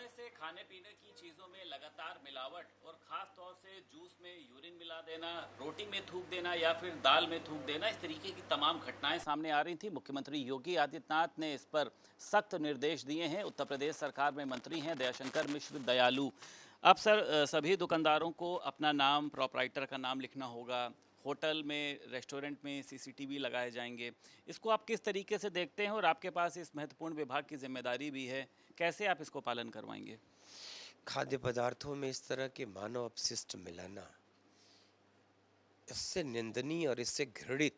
समय से खाने पीने की चीजों में लगातार मिलावट और खास तौर से जूस में यूरिन मिला देना, रोटी में थूक देना या फिर दाल में थूक देना, इस तरीके की तमाम घटनाएं सामने आ रही थी। मुख्यमंत्री योगी आदित्यनाथ ने इस पर सख्त निर्देश दिए हैं। उत्तर प्रदेश सरकार में मंत्री हैं दयाशंकर मिश्र दयालु। अब सर, सभी दुकानदारों को अपना नाम, प्रोपराइटर का नाम लिखना होगा। होटल में, रेस्टोरेंट में सीसीटीवी लगाए जाएंगे। इसको आप किस तरीके से देखते हैं और आपके पास इस महत्वपूर्ण विभाग की जिम्मेदारी भी है, कैसे आप इसको पालन करवाएंगे? खाद्य पदार्थों में इस तरह के मानव अपशिष्ट मिलाना, इससे निंदनीय और इससे घृणित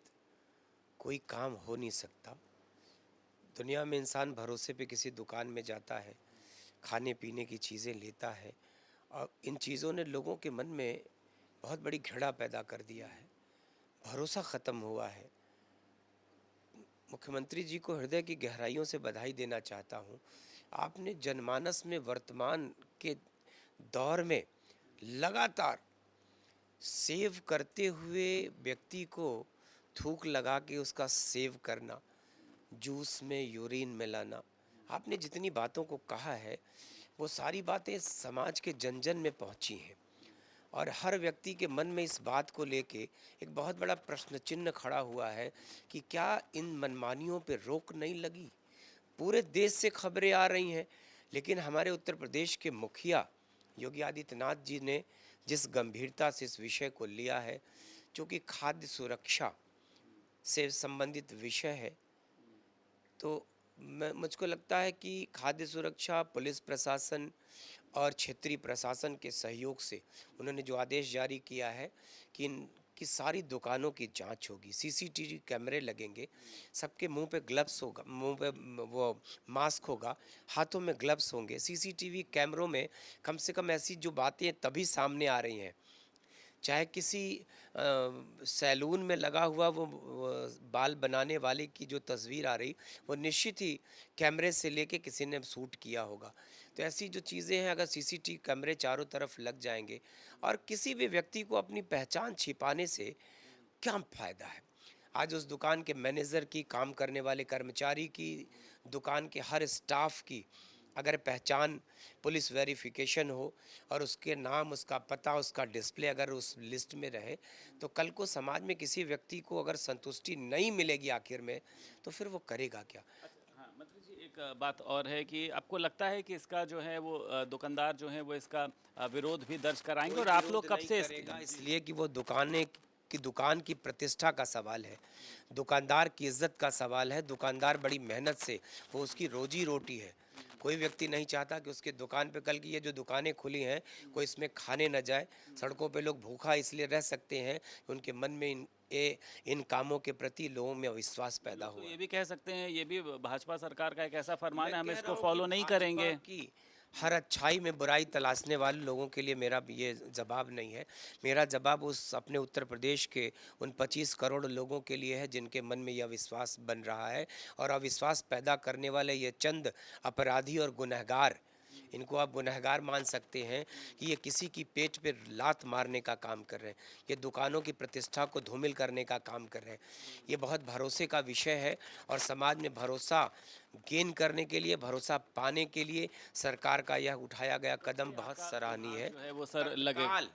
कोई काम हो नहीं सकता। दुनिया में इंसान भरोसे पे किसी दुकान में जाता है, खाने पीने की चीज़ें लेता है और इन चीज़ों ने लोगों के मन में बहुत बड़ी घृणा पैदा कर दिया है। भरोसा ख़त्म हुआ है। मुख्यमंत्री जी को हृदय की गहराइयों से बधाई देना चाहता हूँ। आपने जनमानस में वर्तमान के दौर में लगातार सेव करते हुए व्यक्ति को थूक लगा के उसका सेव करना, जूस में यूरिन मिलाना, आपने जितनी बातों को कहा है वो सारी बातें समाज के जन जन में पहुंची हैं और हर व्यक्ति के मन में इस बात को लेके एक बहुत बड़ा प्रश्न चिन्ह खड़ा हुआ है कि क्या इन मनमानियों पे रोक नहीं लगी। पूरे देश से खबरें आ रही हैं, लेकिन हमारे उत्तर प्रदेश के मुखिया योगी आदित्यनाथ जी ने जिस गंभीरता से इस विषय को लिया है, जो कि खाद्य सुरक्षा से संबंधित विषय है, तो मुझको लगता है कि खाद्य सुरक्षा, पुलिस प्रशासन और क्षेत्रीय प्रशासन के सहयोग से उन्होंने जो आदेश जारी किया है कि इनकी सारी दुकानों की जांच होगी, सीसीटीवी कैमरे लगेंगे, सबके मुंह पे ग्लव्स होगा, मुंह पे वो मास्क होगा, हाथों में ग्लव्स होंगे। सीसीटीवी कैमरों में कम से कम ऐसी जो बातें तभी सामने आ रही हैं, चाहे किसी सैलून में लगा हुआ वो बाल बनाने वाले की जो तस्वीर आ रही, वो निश्चित ही कैमरे से लेके किसी ने शूट किया होगा। तो ऐसी जो चीज़ें हैं, अगर सीसीटीवी कैमरे चारों तरफ लग जाएंगे और किसी भी व्यक्ति को अपनी पहचान छिपाने से क्या फ़ायदा है। आज उस दुकान के मैनेजर की, काम करने वाले कर्मचारी की, दुकान के हर स्टाफ की अगर पहचान पुलिस वेरिफिकेशन हो और उसके नाम, उसका पता, उसका डिस्प्ले अगर उस लिस्ट में रहे, तो कल को समाज में किसी व्यक्ति को अगर संतुष्टि नहीं मिलेगी आखिर में, तो फिर वो करेगा क्या। हाँ, मंत्री जी, एक बात और है कि आपको लगता है कि इसका जो है वो दुकानदार जो है वो इसका विरोध भी दर्ज कराएंगे, कोई और आप विरोध लोग कब नहीं से करेगा, इसलिए कि वो दुकान की प्रतिष्ठा का सवाल है, दुकानदार की इज्जत का सवाल है। दुकानदार बड़ी मेहनत से, वो उसकी रोजी रोटी है। कोई व्यक्ति नहीं चाहता कि उसके दुकान पे कल की ये जो दुकानें खुली हैं, कोई इसमें खाने न जाए। सड़कों पे लोग भूखा इसलिए रह सकते हैं कि उनके मन में इन कामों के प्रति लोगों में अविश्वास पैदा तो हुआ ये है। भी कह सकते हैं, ये भी भाजपा सरकार का एक ऐसा मैं फरमान है, हम कह रहा इसको हूँ कि फॉलो नहीं भाजपा करेंगे? की हर अच्छाई में बुराई तलाशने वाले लोगों के लिए मेरा ये जवाब नहीं है। मेरा जवाब उस अपने उत्तर प्रदेश के उन 25 करोड़ लोगों के लिए है जिनके मन में यह विश्वास बन रहा है, और अविश्वास पैदा करने वाले ये चंद अपराधी और गुनहगार, इनको आप गुनहगार मान सकते हैं कि ये किसी की पेट पे लात मारने का काम कर रहे हैं, ये दुकानों की प्रतिष्ठा को धूमिल करने का काम कर रहे हैं। ये बहुत भरोसे का विषय है और समाज में भरोसा गेन करने के लिए, भरोसा पाने के लिए सरकार का यह उठाया गया कदम बहुत आपका सराहनीय विभाग है। जो है वो सर लगे। तत्काल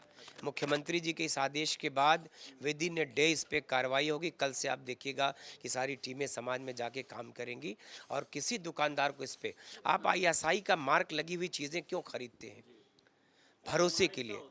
मुख्यमंत्री जी के इस आदेश के बाद विद इन ए डे इस पे कार्रवाई होगी। कल से आप देखिएगा कि सारी टीमें समाज में जाके काम करेंगी और किसी दुकानदार को इस पे, आप आईएसआई का मार्क लगी हुई चीज़ें क्यों खरीदते हैं? भरोसे के लिए।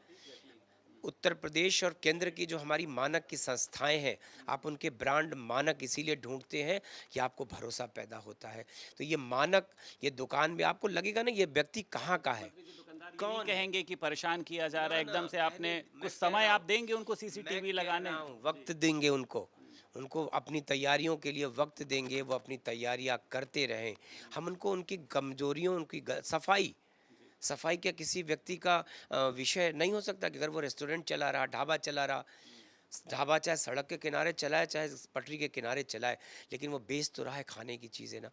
उत्तर प्रदेश और केंद्र की जो हमारी मानक की संस्थाएं हैं, आप उनके ब्रांड मानक इसीलिए ढूंढते हैं कि आपको भरोसा पैदा होता है। तो ये मानक, ये दुकान में आपको लगेगा ना, ये व्यक्ति कहाँ का है, मंत्री जी, दुकानदार ये नहीं कौन है। कहेंगे कि परेशान किया जा रहा ना है ना एकदम से? कहने, आपने मैं कुछ कह समय रहा आप हूँ, देंगे उनको मैं सीसीटीवी कह लगाने? रहा हूँ वक्त देंगे उनको अपनी तैयारियों के लिए वक्त देंगे, वो अपनी तैयारियां करते रहें। हम उनको उनकी कमजोरियों, सफाई, सफाई क्या किसी व्यक्ति का विषय नहीं हो सकता कि अगर वो रेस्टोरेंट चला रहा, ढाबा चला रहा, ढाबा चाहे सड़क के किनारे चलाए चाहे पटरी के किनारे चलाए, लेकिन वो बेच तो रहा है खाने की चीज़ें ना।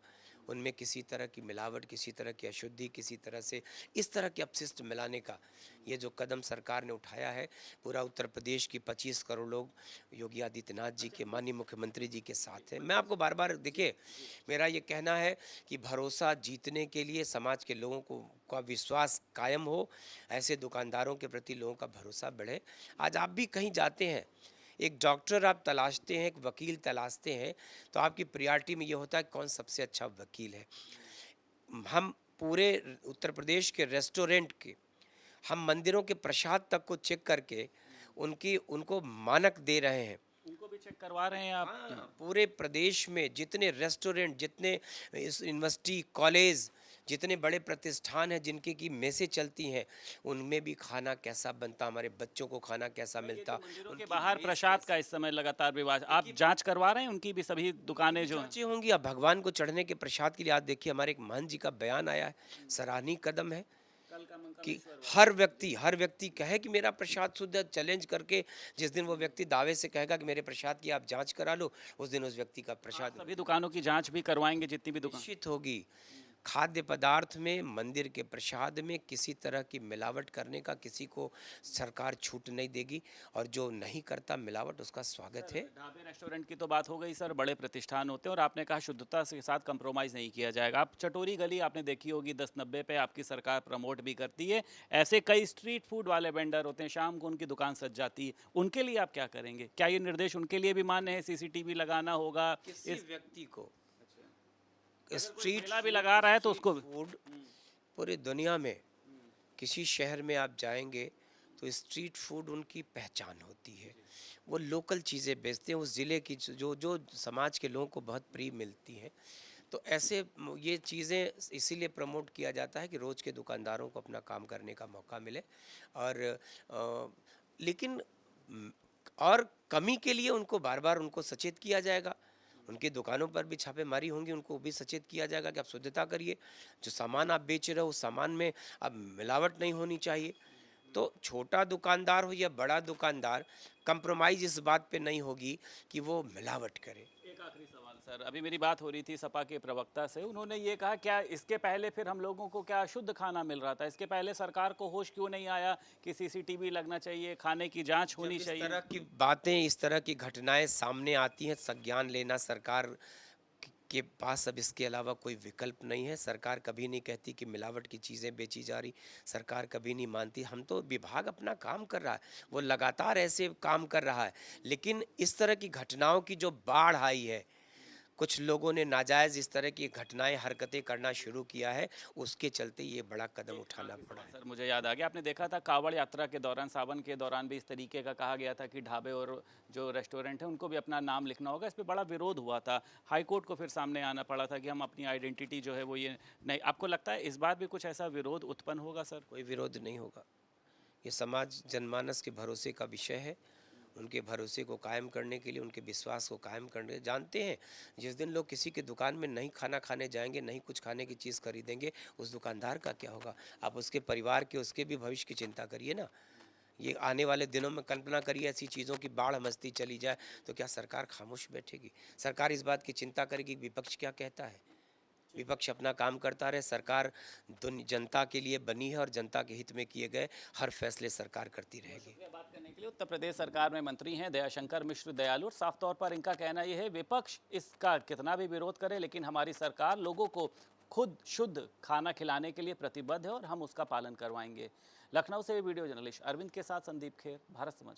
उनमें किसी तरह की मिलावट, किसी तरह की अशुद्धि, किसी तरह से इस तरह के अपशिष्ट मिलाने का ये जो कदम सरकार ने उठाया है, पूरा उत्तर प्रदेश की 25 करोड़ लोग योगी आदित्यनाथ जी के माननीय मुख्यमंत्री जी के साथ हैं। मैं आपको बार बार देखिए, मेरा ये कहना है कि भरोसा जीतने के लिए समाज के लोगों को का विश्वास कायम हो, ऐसे दुकानदारों के प्रति लोगों का भरोसा बढ़े। आज आप भी कहीं जाते हैं, एक डॉक्टर आप तलाशते हैं, एक वकील तलाशते हैं, तो आपकी प्रायोरिटी में ये होता है कौन सबसे अच्छा वकील है। हम पूरे उत्तर प्रदेश के रेस्टोरेंट के, हम मंदिरों के प्रसाद तक को चेक करके उनको मानक दे रहे हैं। उनको भी चेक करवा रहे हैं आप? हाँ, पूरे प्रदेश में जितने रेस्टोरेंट, जितने यूनिवर्सिटी, कॉलेज, जितने बड़े प्रतिष्ठान हैं जिनकी की मेसें चलती हैं, उनमें भी खाना कैसा बनता, हमारे बच्चों को खाना कैसा मिलता, मंदिरों के उनकी बाहर मेज़ प्रसाद कैसी- का इस समय लगातार विवाद, आप जांच करवा रहे हैं उनकी भी, सभी दुकानें जो हैं? जांचें होंगी। अब भगवान को चढ़ने के प्रसाद के लिए आज देखिए हमारे एक महंत जी का बयान आया है, सराहनीय कदम है कि हर व्यक्ति कहे कि मेरा प्रसाद शुद्ध है। चैलेंज करके जिस दिन वो व्यक्ति दावे से कहेगा कि मेरे प्रसाद की आप जांच करा लो, उस दिन उस व्यक्ति का प्रसाद सभी दुकानों की जांच भी करवाएंगे, जितनी भी दुकान? निश्चित होगी। खाद्य पदार्थ में, मंदिर के प्रसाद में किसी तरह की मिलावट करने का किसी को सरकार छूट नहीं देगी, और जो नहीं करता मिलावट उसका स्वागत है। ढाबे रेस्टोरेंट की तो बात हो गई सर, बड़े प्रतिष्ठान होते हैं और आपने कहा शुद्धता के साथ कंप्रोमाइज़ नहीं किया जाएगा। आप चटोरी गली आपने देखी होगी, 10-90 पे आपकी सरकार प्रमोट भी करती है। ऐसे कई स्ट्रीट फूड वाले वेंडर होते हैं, शाम को उनकी दुकान सज जाती है, उनके लिए आप क्या करेंगे? क्या ये निर्देश उनके लिए भी मान्य है, सीसीटीवी लगाना होगा? किसी व्यक्ति को स्ट्रीट मेला भी लगा रहा है तो उसको फूड पूरी दुनिया में किसी शहर में आप जाएंगे तो स्ट्रीट फूड उनकी पहचान होती है। वो लोकल चीज़ें बेचते हैं, उस ज़िले की जो जो समाज के लोगों को बहुत प्रिय मिलती हैं। तो ऐसे ये चीज़ें इसीलिए प्रमोट किया जाता है कि रोज़ के दुकानदारों को अपना काम करने का मौका मिले। और लेकिन म, और कमी के लिए उनको बार बार उनको सचेत किया जाएगा। उनकी दुकानों पर भी छापेमारी होंगी, उनको भी सचेत किया जाएगा कि आप शुद्धता करिए, जो सामान आप बेच रहे हो उस सामान में अब मिलावट नहीं होनी चाहिए। तो छोटा दुकानदार हो या बड़ा दुकानदार, कंप्रोमाइज इस बात पे नहीं होगी कि वो मिलावट करे। एक आखिरी सवाल सर, अभी मेरी बात हो रही थी सपा के प्रवक्ता से, उन्होंने ये कहा क्या इसके पहले फिर हम लोगों को क्या शुद्ध खाना मिल रहा था? इसके पहले सरकार को होश क्यों नहीं आया कि सीसीटीवी लगना चाहिए, खाने की जांच होनी इस चाहिए? तरह की बातें, इस तरह की घटनाएं सामने आती हैं, संज्ञान लेना सरकार के पास अब इसके अलावा कोई विकल्प नहीं है। सरकार कभी नहीं कहती कि मिलावट की चीज़ें बेची जा रही, सरकार कभी नहीं मानती। हम तो विभाग अपना काम कर रहा है, वो लगातार ऐसे काम कर रहा है, लेकिन इस तरह की घटनाओं की जो बाढ़ आई है, कुछ लोगों ने नाजायज़ इस तरह की घटनाएं, हरकतें करना शुरू किया है, उसके चलते ये बड़ा कदम उठाना पड़ा है। सर मुझे याद आ गया, आपने देखा था कांवड़ यात्रा के दौरान, सावन के दौरान भी इस तरीके का कहा गया था कि ढाबे और जो रेस्टोरेंट है उनको भी अपना नाम लिखना होगा। इस पे बड़ा विरोध हुआ था, हाई कोर्ट को फिर सामने आना पड़ा था कि हम अपनी आइडेंटिटी जो है वो ये नहीं। आपको लगता है इस बार भी कुछ ऐसा विरोध उत्पन्न होगा सर? कोई विरोध नहीं होगा। ये समाज जनमानस के भरोसे का विषय है। उनके भरोसे को कायम करने के लिए, उनके विश्वास को कायम करने, जानते हैं जिस दिन लोग किसी की दुकान में नहीं खाना खाने जाएंगे, नहीं कुछ खाने की चीज़ खरीदेंगे, उस दुकानदार का क्या होगा? आप उसके परिवार के, उसके भी भविष्य की चिंता करिए ना। ये आने वाले दिनों में कल्पना करिए, ऐसी चीज़ों की बाढ़ मचती चली जाए तो क्या सरकार खामोश बैठेगी? सरकार इस बात की चिंता करेगी विपक्ष क्या कहता है। विपक्ष अपना काम करता रहे, सरकार जनता के लिए बनी है और जनता के हित में किए गए हर फैसले सरकार करती रहेगी। बात करने के लिए उत्तर प्रदेश सरकार में मंत्री हैं दयाशंकर मिश्र दयालु, और साफ तौर पर इनका कहना यह है विपक्ष इसका कितना भी विरोध करे लेकिन हमारी सरकार लोगों को खुद शुद्ध खाना खिलाने के लिए प्रतिबद्ध है और हम उसका पालन करवाएंगे। लखनऊ से वीडियो जर्नलिस्ट अरविंद के साथ संदीप खेर, भारत समाचार।